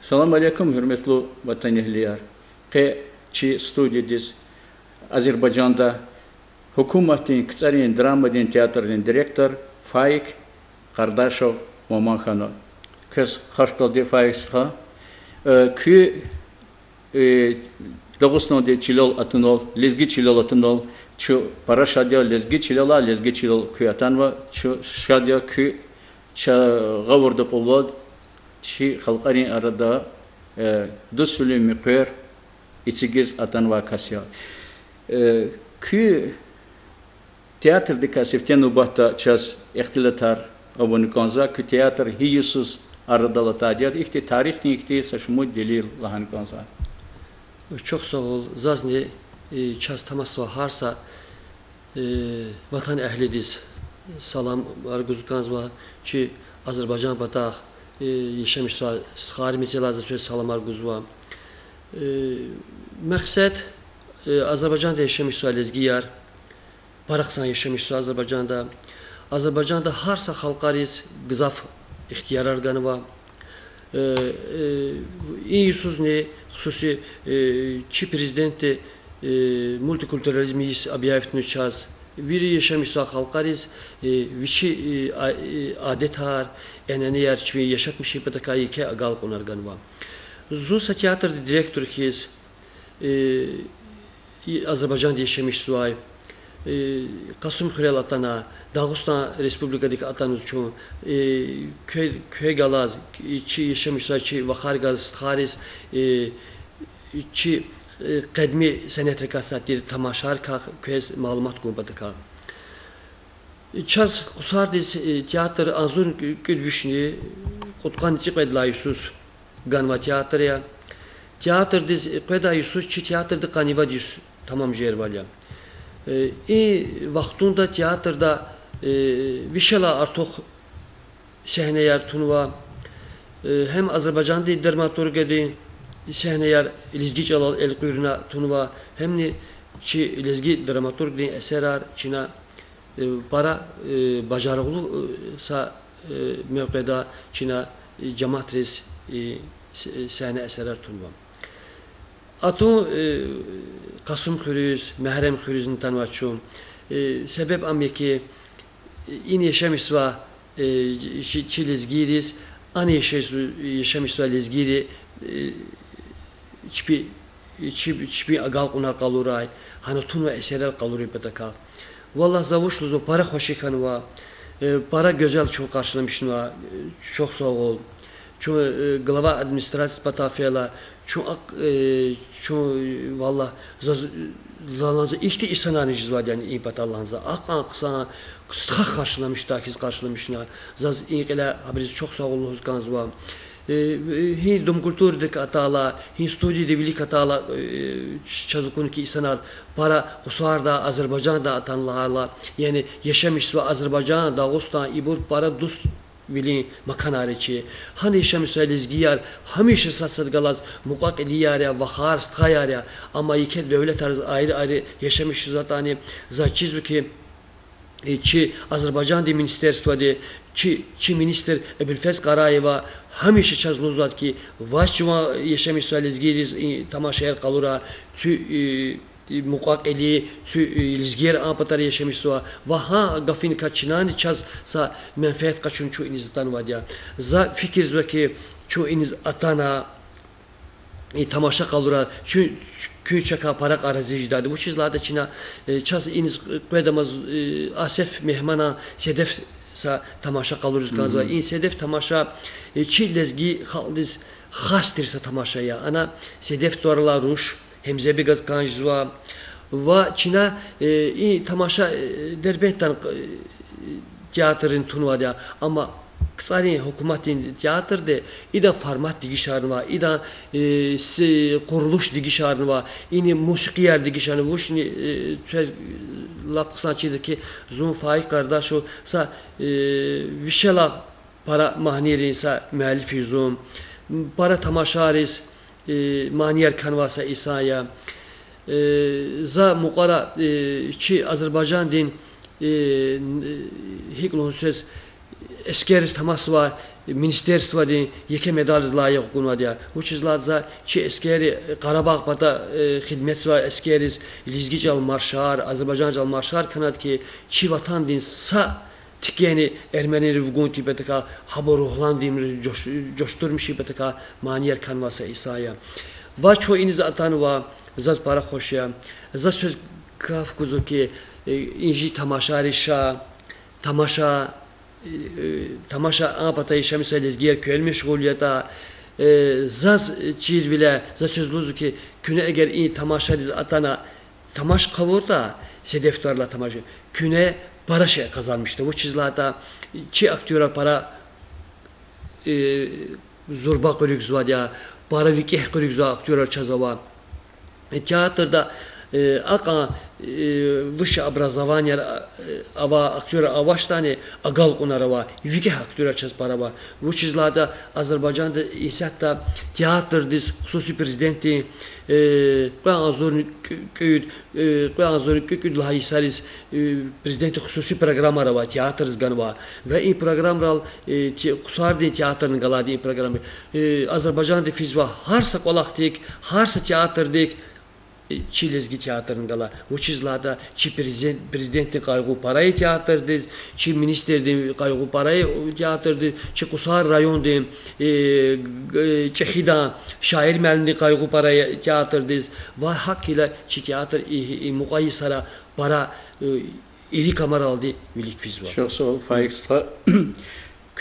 Salam aleyküm hürmetli vatan ehliyar. Çi stüdyodis Azerbaycan'da hükümetin, kısarin, dramadin, tiyatrın direktör Faik Kardaşov Momanxanov. Kız hoş geldi Faik sıha. Kü Dağıstan'da çilol atınol, lezgi çilol atınol. Şu para şadya lezgi çilola, lezgi çilol kü atanva. Şu şadya kü gavurda povod. Şi halkların arada dusülü mükür içigiz atanva kasya. Kü tiyatrdaki seften bahta çaz ihtilatar abone kanza kü tiyatr hiyusuz arada tadiyat ihti tarihni ihti saşmud delil lahan kanza. Çok sağ ol. Zazni çaz tamasva harsa vatan ehlidiz. Salam arguzkanzva ki Azerbaycan bataq yaşamışsa sıxari meselazı söz salam arguzva. Məqsəd Azərbaycanda yaşamışsa lezgiyar, Paraqsan yaşamışsa Azərbaycanda. Azərbaycanda harsa xalqariz qızaf ixtiyar orqanı var. İyi ne xüsusi Çi prezidenti multikulturalizmi objavitini çaz. Viri yaşamışsa xalqariz viçi adet har, eneni yer çi yaşatmışı patakayı ke agal konargan var. Zusa tiyatr direktör kiz Azerbaycan'da yaşamış suay. Kasım Xürel atana, Dağıstan Respublika'daki atanız için köy galaz, çi yaşamışsa çi vakar gaz stxariz, çi qedmi senet rekasattir tamaşar ka köz malumat gurbada ka. Çaz kusardiz tiyatr anzur gülbüşni kutkan içi qedlayusuz ganva tiyatrya. Tiyatr diz qedayusuz çi tiyatrda qaniva diz tamam jervalya. Vaxtunda tiyatrda vişela artıq səhnəyər tunuva hem Azərbaycanda dramaturgedi səhnəyər Lizgi Cəlal el-Qüyruna tunuva hem ni çi lezgi dramaturgdi eserar çina para bacarıqlı sa mövqeda çina cemaatris səhnə eserar tunuva. Atu Kasım Xürüz, Məhrəm Xürüzünü tanıvaçım. Sebep amya ki in yaşamışsa çi lezgiriz, an yaşamışsa lezgiri çipi agal kunar kaluray, hani tunu eserler kaluray pataka. Vallahi zavuşluzu para hoşi kanıva, para güzel çok karşılamıştım va, çok sağ ol. Çünkü glava administrasyon patafiyala, çünkü vallahi zalanza ihti isananıcız var yani iyi patalanza. Akan kısa kısa karşılamış takiz karşılamışlar. Zaz iyi kele haberiz çok sağ olun kanız var. Hi dom kulturdaki atala, hi studi devilik atala çazukun ki insanlar para kusarda Azerbaycan'da atanlarla yani yaşamış ve Azerbaycan, Dağıstan, İbur para dust vili makanareci. Hani yaşamış lezgiyar, hamişe sassad galaz mukak eliyarya, vakar, stkayarya ama iki devlet tarzı ayrı ayrı yaşamış zaten zaçiz ki çi Azerbaycan de ministerstva de çi minister Ebilfez Karayeva hamişe çazluzat ki vaşçıma yaşamış lezgiriz tamaşayar kalura çi mukak eli lizgiyer apatar yaşamışsa vaha gafin kaçınan çaz sa menfaat kaçın çu inizatan vadya za fikir zeki çu iniz atana tamaşa kalura çu küçeka parak arazijdadı bu çizlerde çina çaz iniz koydamaz asef mehmana sedef sa tamaşa kaluruz gazva in sedef tamaşa çi lezgi haldiz xastirsa tamaşaya ana sedef doğrular ruş hemze bir gaz kanjwa ve Çin'e tamaşa derbettan tiyatrın tunvada ama kısani hükümetin tiyatrda ida format digişarı var ida kuruluş digişarı var ini musikiyer digişarı bu şimdi lapkısaçıdaki Zun Faik kardeşo sa vişela para mahniri sa müellifi Zun para tamaşaris maniyer kanvasa İsa'ya za muqara çi Azerbaycan din hiklon söz eskeriz temas var, ministerstva din, yeke medaliz layık konu diye. Bu çizladza çi eskeri Karabağ bata hizmet var, eskeriz Lizgical marşar, Azerbaycancal marşar kanat ki çi vatan din sa tikeni Ermeni rivgun tibeteka habo ruhlan din coşturmuş tibeteka maniyer kanvasa İsa'ya. Va ço iniz atan va zaz para hoşya. Zaz söz kaf kuzu ki inji tamaşari şa tamaşa apata işamise lezgiyer köy meşguliyata zaz çiz bile zaz sözlüzü ki küne eğer in tamaşa diz atana tamaş kavurda sedeftarla tamaşa küne para şey kazanmıştı bu çizlata çi aktöre para zorba kulüks var ya para vikih kulüks aktörler çazava teatrda aqa высшее образование ава актера аваштани агал кунарава вике актера час парава bu çizlada Azerbaycan'da ishatta tiyatr diz hususi prezidenti Qazorni köküd lahisaris prezidenti hususi program arava tiyatr zganva ve in program ral kusardi tiyatrın galadi programı Azerbaycan'da fizva harsa kolaktik harsa tiyatırdik Çi lezgi tiyatrın gala. Bu çizlada çi prezidentin kaygı parayı tiyatrdı, çi ministerdi kaygı parayı tiyatrdı, çi kusar rayondu, çehida şair melindi kaygı parayı tiyatrdı. Ve hak ile çi tiyatr mukayisara para iri kamar aldı milik fizva. Çok sağ ol Faik'sa.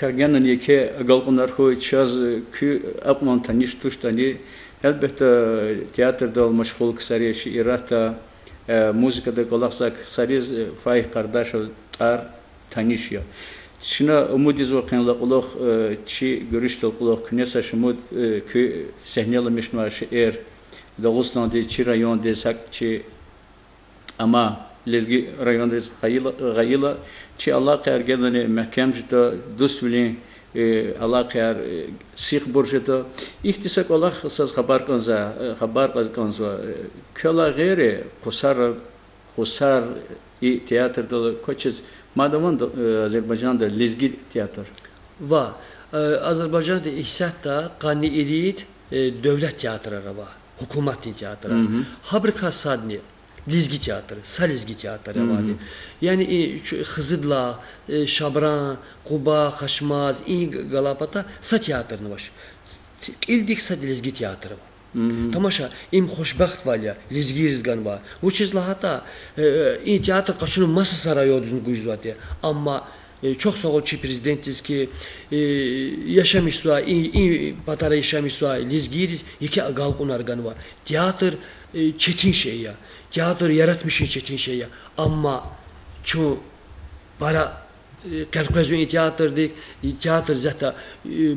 Kergenin yeke galpınar koy çaz kü apman taniş tuştani elbette tiyatroda meşgul kısarı şiirata müzikada kolaksak sarız Faik kardeş tar tanışıyor. Şuna umudiz vakın laqulaq çi görüşte laqulaq knesa şumud kü sahnelemiş şiir Dağıstan'da çi rayonda sakçı ama lezgi rayonda gayla çi Allah kergedani mahkemcide dostulin Allah kâr Sikh burjeta ihtisak Allah saz haber kanza köla gayri kusar tiyatrda koçuz madamın Azerbaycan'da lezgi tiyatr va Azerbaycan'da ihsatta qani elit devlet tiyatrları var hukumet tiyatrı habrika sadni Lizgi tiyatrı, Salizgi tiyatrı vardı. Yani Hızırla, Şabran, Kuba, Haşmaz, Galapata sa tiyatrını var. İldik sa Lizgi tiyatrı var. Tamaşa, im hoşbaht var ya, Lizgi rizgan var. Bu çizla hatta tiyatr kaçının masa sarayı oduzun gücü var diye. Ama çok sağ ol çi prezidentiz ki yaşamış var, patara yaşamış var, Lizgi riz, iki agal kunargan var. Tiyatr çetin şey ya. Tiyatr yaratmış çetin şey ya. Ama şu para kalkulazyon tiyatr zaten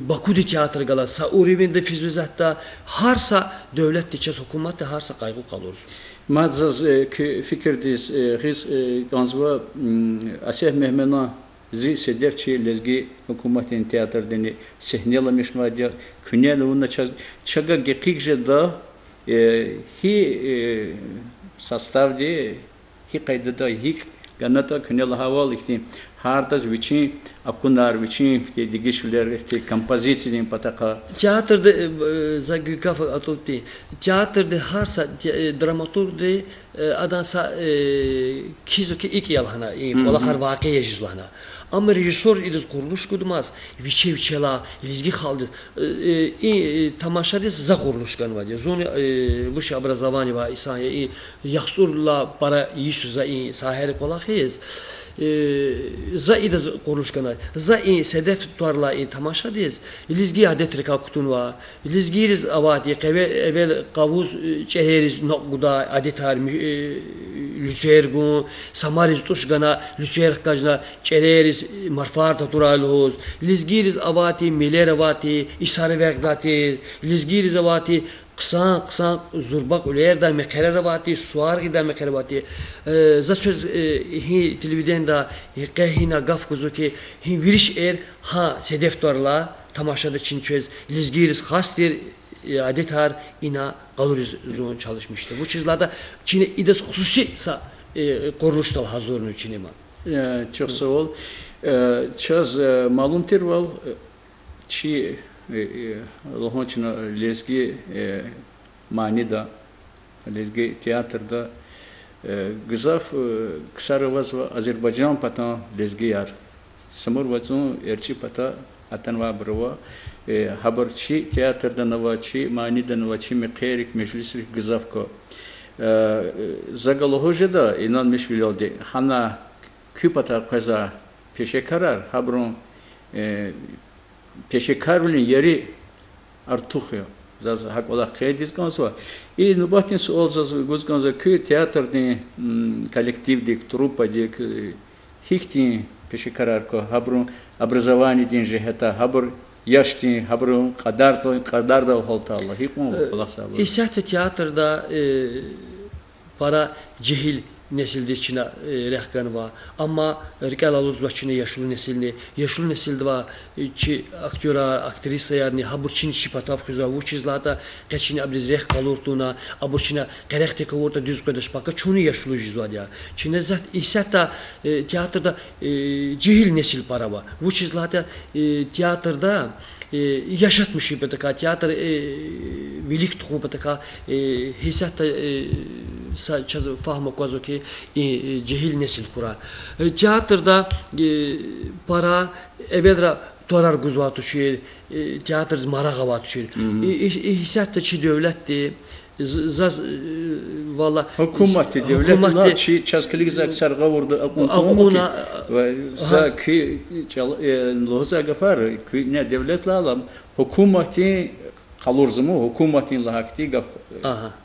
Baku'da tiyatr gala Sauri'nde fizu zaten harsa devlet diyeceğiz hükümet de harsa kaygı kalırız. Mazaz fikirdiz his ganzva Asih Mehmena zi sederçi lezgi hükümetin tiyatrını sahnelemiş madya künye ona çaga gekikje da hi sastavdi hi kaydıda hi ganata künel havalı işte hardas viçin akunar viçin işte digişler işte kompozisyon pataka tiyatrda zagükaf atutti tiyatrda harsa dramaturgda adansa kizuki ilk yalhana ola har vakı yejizlana ama rejisör idiz kuruluş kudmaz viçevçela ilizgi kaldı tamaşadis za kuruluş kanva diye zoni высшее образование va İsa'ya yaxsurla para yisuza saheri kolakhiz za idiz kuruluş kanva za sedef tutarla tamaşa diz ilizgi adet reka kutunva ilizgiriz avati evvel kavuz çeheriz nokguda adetar Lüsergun, Samariz tuşgana, Lüser kajna, Çereriz, Marfar taturalhoz, Lizgiriz avati, Miler avati, İsari vekdati, Lizgiriz avati, kısan zurbak öleyerden mekherer avati, suar gider mekherer avati. Zat söz hi televidenda, hina gaf kuzu ki, hi viriş ha sedeftarla, tamaşada çinçöz, Lizgiriz hastir, adetar ina kaloriz zon çalışmıştı. Bu çizlada Çin'e ides hususi kuruluştal hazırını Çin'e. Çok sağ ol. Çaz malum terval çi lohonçuna lezgi manida lezgi tiyatrda gızaf kısarvaz ve Azerbaycan pata lezgi yar. Samur vazun erçi pata atanva brava haber çi tiyatrda nava çi manida nava çi mekherik meclisri gızaf ko. Zagalohuje da inanmış bilodi. Hana küpata kaza peşe karar habrun peşe karvlin yeri artuxuyor. Zaz hak ola kaydiz ganzwa. I nubatin sual zaz guz ganzwa kü teatrni коллективdik, трупадик хихти peşe karar ko habrun образование din jeheta habr yaşti habrun kadar da holta Allah hikmu Allah sabır. İsəhət teatrda para cehil nesilde içine rəhqan var. Amma rəqəl aluzbaçını yaşlı nesilde var ki aktyora, aktrisa yani haburçin şipatav xüza bu çizlata qəçini abriz rəq qalurtuna, aburçina qərəq tekavurta düz qodaş baka çunu yaşlı jizvad ya. Çinə zat İsəhət teatrda cehil nesil para var. Bu çizlata teatrda yaşatmış ipetaka teatr velik tuğu ipetaka hisset çaz fahma kozo ki cehil nesil kura teatrda para evvelra torar guzvat uçuyor teatr marağa uçuyor hisset çi devletti zaz valla hukumati devletler çi çaskılık zaksar gavurdu akuna ve zaki loza gafar ki ne devletler alam hukumati kalurzumu hukumatin lahakti gaf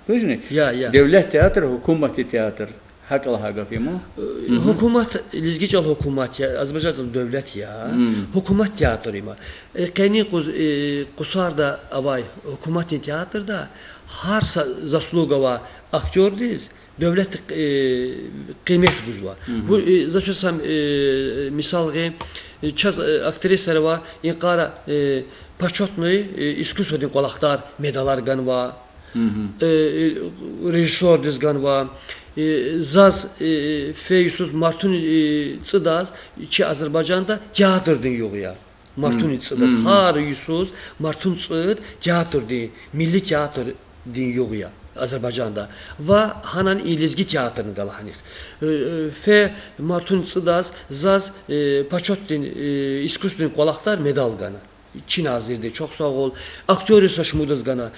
tujni ya devlet tiyatr hukumati tiyatr hakal hagafimu hukumat lizgical hukumat ya Azerbaycan devlet ya hukumat tiyatroyu ma kani kusarda avay hukumatin tiyatrda har zasluga va aktyordiz devlet kıymet buzva bu zaçsam misalge çaz aktrisler va inqara почетный искусственный колахтар медалар ганва режиссер диз ганва zaz feyusuz martun çıdaz ki Azerbaycan'da teatr din yok ya martun çıdaz har yusuz martun çıd teatr din milli teatr din yok ya Azerbaycan'da ve hanan ilizgi teatrını galahanik fe martun çıdaz zaz почетный искусственный колахтар medal gana Çin azirde çok sağ ol. Aktörü saçmuduz gana.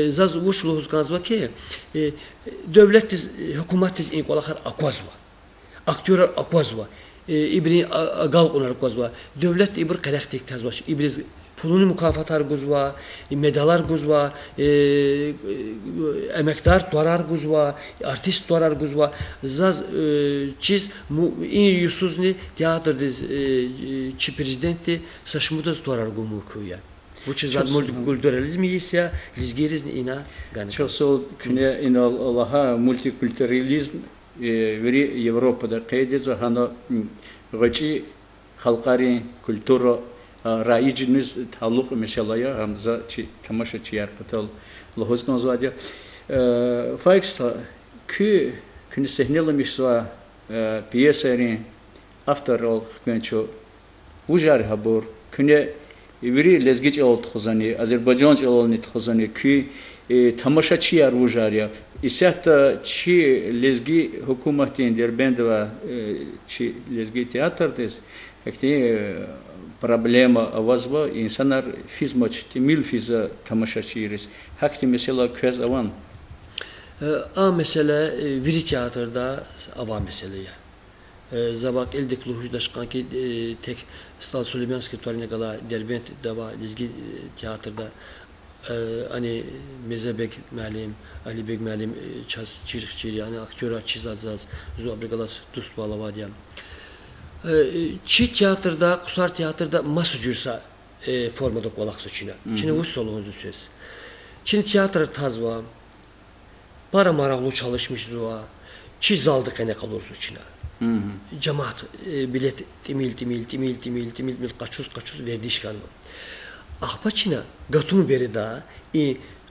Zaz vuşluğuz ganzva ki devlet hükümet in kolakar akvazva. Aktör akvazva. İbri gal onar akvazva. Devlet ibr karaktik tazvaş. İbriz pulunu mükafatlar guzva, medalar guzva, emektar torar guzva, artist torar guzva. Zaz çiz in yusuzni teatrda çi prezidenti saçmuduz torar gumu kuya. Bu çizad multikültüralizmi ise lizgerizni ina gani. Çok sağ ol. Küne ina Allah'a multikültüralizm veri Avrupa'da kaydediz ve hana gıcı halkari kültürü rayiciniz taluk mesela hamza tamaşa çiyar patal lohozgan zvadia faiksta ki küne sehnelamış va piyeserin afterall künço ujar habur küne veri lezgiç ol tkazani Azerbaycanca ol nit tkazani ki tamaşa çiyar ujar ya İsəhət çi lezgi hükümetin derbend ve çi lezgi teatrdes hakti problema avazva insanlar fizmaç temil fiza tamaşaçıyız. Hakti mesela köz avan. A mesele veri teatrda ava mesele ya. Zabak eldik luhujdaşkan ki tek Stal Süleymanski torine kala derbent dava lezgi teatrda hani Mezebek məlim, Ali Beg məlim çaz çirikçir yani aktör çizazaz zuabrigalas dust balavadiyam. Çi teatrda, kusar teatrda masu cürsa formada kolaqsa Çinə. Çinə vus soluğunuzu söz. Çin teatr tazva, para maraqlı çalışmış zuva, çi zaldı qene qalursu Çinə. Cemaat bilet timil qaçuz verdi işkanı. Axpa Çinə qatunu beri da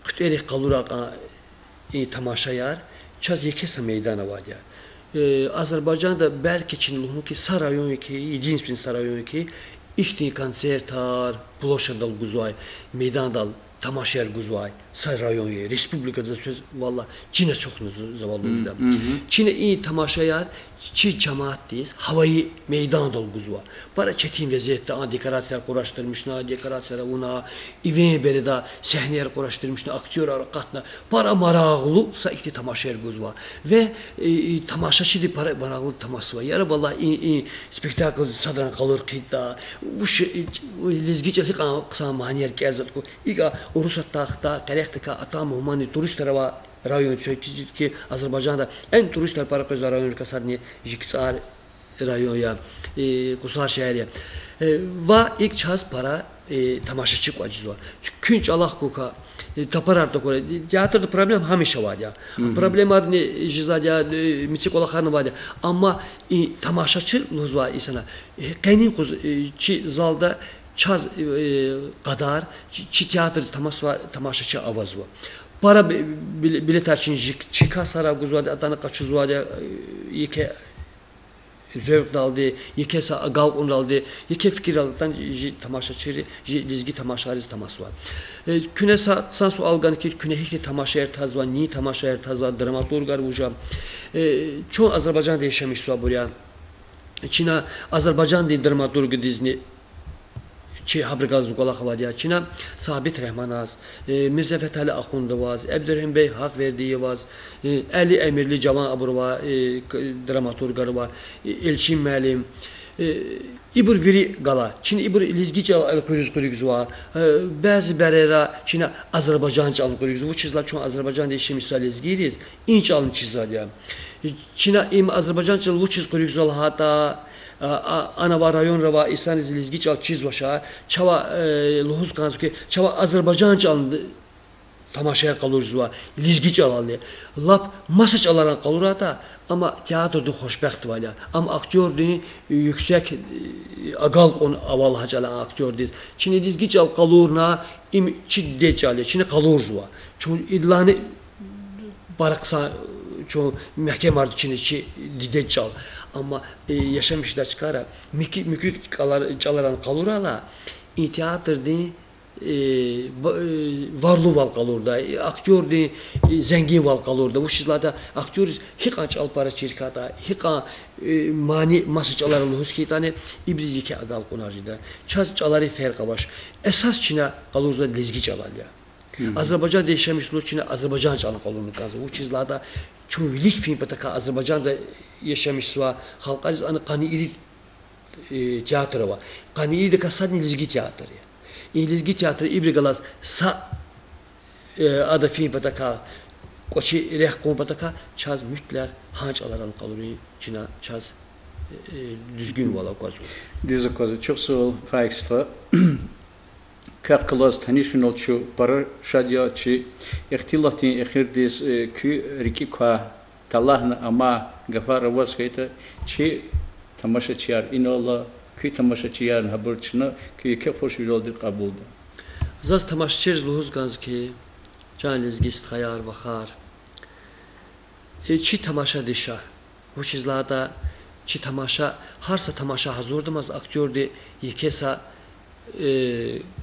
qütəri qaluraqa tamaşayar, çaz yekesa meydana vadiya. Azerbaycan'da belki Çinli ki Sarayon ki, единственный Sarayon ki, ихний концертар, площадь дал гузуай, meydan dal, tamaşer guzvay, Sarayon, Respublika'da söz valla Çin'e çok zavallı oldu. Çin'e iyi tamaşayar, Çin cemaatteyiz, havayı meydan dal guzva. Para çetin vaziyette dekorasyon kuraştırmışlar, dekorasyon ona, İven beri de sahneler kuraştırmışlar, aktör harekatına. Para marağlısa ikti tamaşayer guzva. Ve tamaşaçı di para marağlı taması var. Yarı valla spektakl sadran kalır kıyıda. Lezgiçe kısa maniyer gezet ko. İga Rusat'ta, Karek'ta atam humani turistler var. Rayon ki Azerbaycan'da en turistler para közler rayon kasarni Jiksar rayonya Kusar şehri ve ilk çaz para tamaşaçı aciz var. Künç Allah koka tapar da kore. Teatrda problem hamişe var ya. Problem var ne jizadya misik olaklarını var ya. Ama tamaşaçı var insana. Kendi kuz çi zalda çaz kadar çi tiyatr tamaşaçı avaz var. Para bilet için çıka sara guzvade atana kaçuzvade yeke zevk daldı yeke sa gal on daldı yeke fikir aldan tamaşaçı lizgi tamaşarız tamas var. Küne sansu algan ki küne hikti tamaşayer taz var ni tamaşayer taz var dramaturgar hocam. Çoğu Azerbaycan'da yaşamış var buraya. Çin'e Azerbaycan'da dramaturg dizni Çi habrgaz kolak var ya Çin'e Sabit Rahmanaz, Mirza Fethali Axund vaz, Abdurrahim Bey hak verdiği vaz, Ali Emirli Cavan Aburva dramaturgar var, Elçin Məlim, İbur Viri Gala, Çin İbur İlizgiç al-Kuyuz var, bazı berera Çin'e Azerbaycanca al-Kuyuz, bu çizler çoğu Azerbaycan değişi misal izgiriz, inç alın çizler ya. Çin'e Azerbaycanca bu çiz Kuyuz var hatta ana var rayon rava İsan izlizgiç al çiz başa çava luhuz kansu ki çava Azerbaycanca alındı tamaşaya kalırız var lizgiç alalım lap masaj alaran kalır hatta ama tiyatroda hoşbəxt var ya ama aktör de yüksek agal on aval hacalan aktör de Çin'e lizgiç al kalırna çi decale Çin'e kalırız var çünkü idlanı baraksa çoğu mahkeme vardı Çin'e deccal ama yaşamışlar çıkara mükük çalaran kalurala teatrda varlı val kalurda aktör zengin val kalurda bu şizlerde aktör hiç al para şirkata hiç mani masaj çalaran huskitane ibrizike agal konarcıda çaz çaları fark var esas Çin'e kalurda lezgi çalar ya Azerbaycan yaşamışlar Çin'e Azerbaycan çalan kalurunu kazı bu şizlerde çoğulik film pataka Azerbaycan'da yaşamış var. Halkarız anı Kaniri tiyatro var. Kaniri de kasadın lizgi tiyatro ya. Lizgi tiyatro İbrigalas sa adı film pataka koçi rehkom pataka çaz mütler hanç alaran kalori Çin'e çaz düzgün vala kozu. Düzgün kozu çok sağ ol Faekstra. Kafkalas tanışın olçu para şadya çi ihtilatin ihirdiz kü riki kwa talahna ama gafara vaskayta çi tamaşaçılar inallah kü tamaşaçılar haberçina kü ke hoş yoldur kabulda. Zaz tamaşaçır luhuz gaz ki can lezgist hayar vakar. Çi tamaşa dişa. Bu çizlada çi tamaşa harsa tamaşa hazurdumaz aktördü yekesa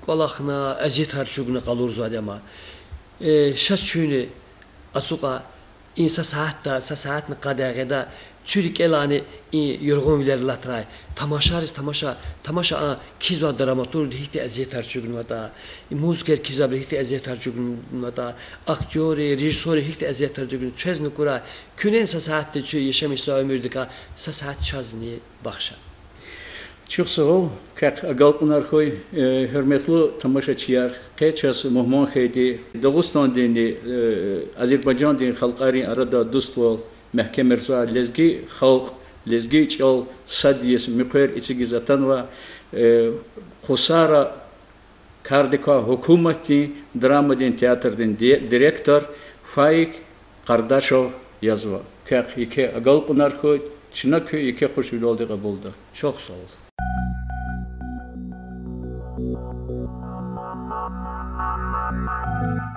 kolakna eziyet harçuguna kalırız adama. Şaşçuni açuqa insa saatni qadağıda Türk elani yorgun bilir latray. Tamaşa kizba dramaturg hikti eziyet harçuguna da. Muziker kizba hikti eziyet harçuguna da. Aktör, rejissör hikti eziyet harçuguna. Çözme kura. Künen saatte çü yaşamışsa ömürdika saat çazni bakşa. Çok sağ ol. Kat agalpınar koy hürmetli tamaşaçılar. Keças muhman heydi. Dağıstan dini Azerbaycan dini halkari arada dostval mahkeme rıza lezgi halk lezgi çal sadiyes mükher içi zaten ve kusara kardika hükümeti drama din tiyatr din direktör Faik Kardaşov yazva. Kat iki agalpınar koy çınakı iki hoş oldu kabulda. Çok sağ ol. Thank you.